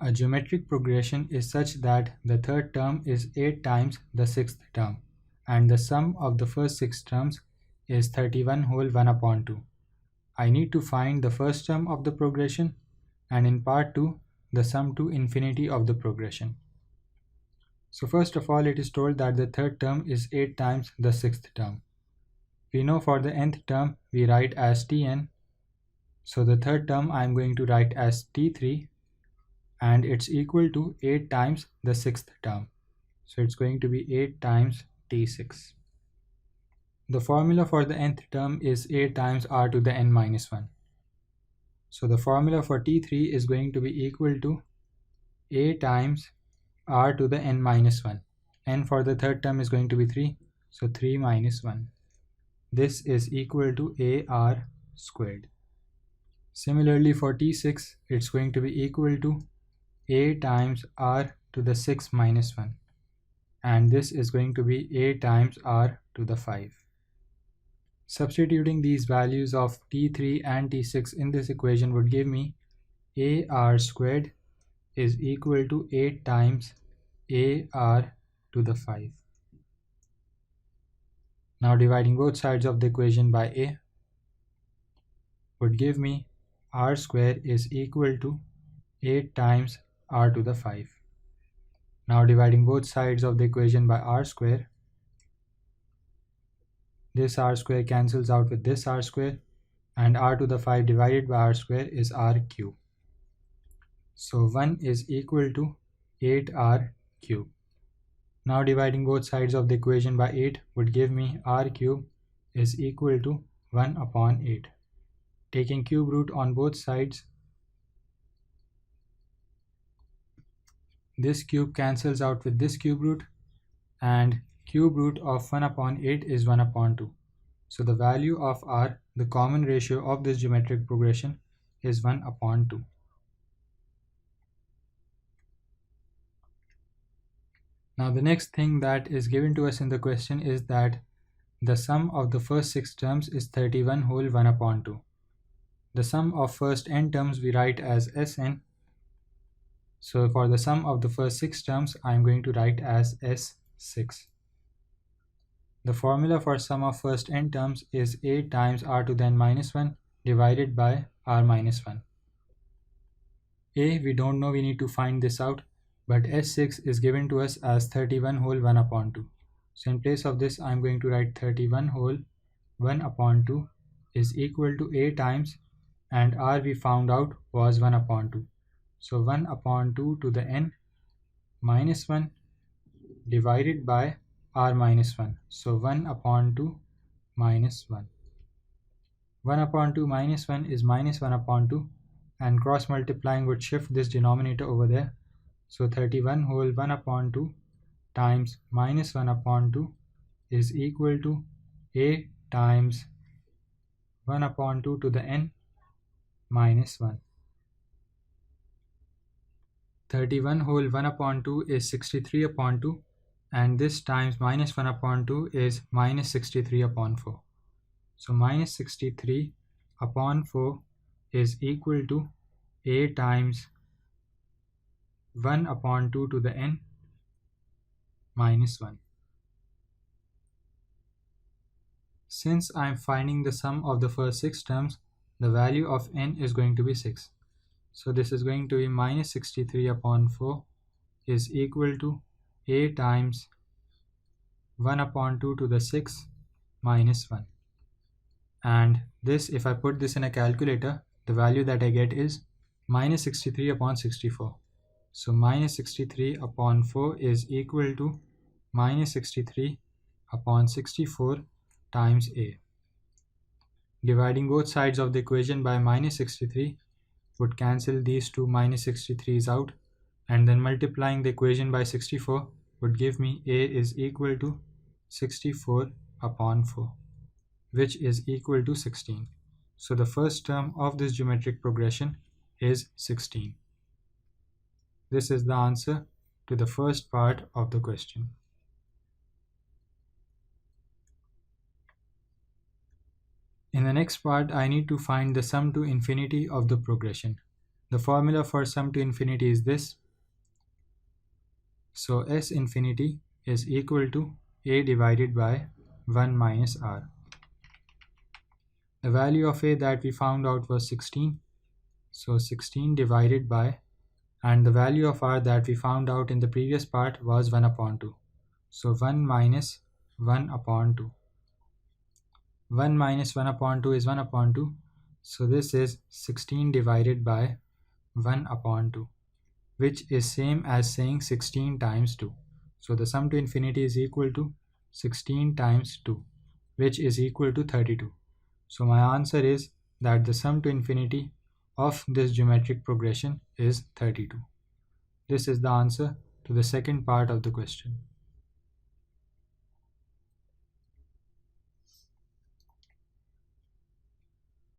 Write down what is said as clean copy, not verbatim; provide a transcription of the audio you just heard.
A geometric progression is such that the third term is 8 times the sixth term, and the sum of the first 6 terms is 31 whole 1 upon 2. I need to find the first term of the progression, and in part 2, the sum to infinity of the progression. So first of all, it is told that the third term is 8 times the sixth term. We know for the nth term, we write as Tn. So the third term I am going to write as T3, and it's equal to 8 times the sixth term. So it's going to be 8 times T6. The formula for the nth term is 8 times r to the n minus 1. So the formula for T3 is going to be equal to a times r to the n minus 1. N for the third term is going to be 3, so 3 minus 1. This is equal to ar squared. Similarly for T6, it's going to be equal to a times r to the 6 minus 1, and this is going to be a times r to the 5. Substituting these values of T3 and T6 in this equation would give me ar squared is equal to 8 times ar to the 5. Now dividing both sides of the equation by a would give me r square is equal to 8 times r to the 5. Now dividing both sides of the equation by r square, this r square cancels out with this r square, and r to the 5 divided by r square is r cube. So 1 is equal to 8r cube. Now dividing both sides of the equation by 8 would give me r cube is equal to 1 upon 8. Taking cube root on both sides, this cube cancels out with this cube root, and cube root of 1 upon 8 is 1 upon 2. So the value of r, the common ratio of this geometric progression, is 1 upon 2. Now the next thing that is given to us in the question is that the sum of the first 6 terms is 31 whole 1 upon 2. The sum of first n terms we write as Sn. So for the sum of the first 6 terms, I am going to write as S6. The formula for sum of first n terms is 8 times r to the n minus 1 divided by r minus 1. A, we don't know, we need to find this out, but S6 is given to us as 31 whole 1 upon 2. So in place of this, I am going to write 31 whole 1 upon 2 is equal to a times, and r we found out was 1 upon 2. So 1 upon 2 to the n minus 1 divided by r minus 1. So 1 upon 2 minus 1. 1 upon 2 minus 1 is minus 1 upon 2, and cross multiplying would shift this denominator over there. So 31 whole 1 upon 2 times minus 1 upon 2 is equal to a times 1 upon 2 to the n minus 1. 31 whole 1 upon 2 is 63 upon 2, and this times minus 1 upon 2 is minus 63 upon 4. So minus 63 upon 4 is equal to a times 1 upon 2 to the n minus 1. Since I am finding the sum of the first 6 terms, the value of n is going to be 6. So this is going to be minus 63 upon 4 is equal to a times 1 upon 2 to the 6 minus 1. And this, if I put this in a calculator, the value that I get is minus 63 upon 64. So minus 63 upon 4 is equal to minus 63 upon 64 times a. Dividing both sides of the equation by minus 63 would cancel these two minus 63's out, and then multiplying the equation by 64 would give me a is equal to 64 upon 4, which is equal to 16. So the first term of this geometric progression is 16. This is the answer to the first part of the question. In the next part, I need to find the sum to infinity of the progression. The formula for sum to infinity is this. So S infinity is equal to A divided by 1 minus R. The value of A that we found out was 16. So 16 divided by, and the value of R that we found out in the previous part was 1 upon 2. So 1 minus 1 upon 2. 1 minus 1 upon 2 is 1 upon 2. So this is 16 divided by 1 upon 2, which is same as saying 16 times 2. So the sum to infinity is equal to 16 times 2, which is equal to 32. So my answer is that the sum to infinity of this geometric progression is 32. This is the answer to the second part of the question.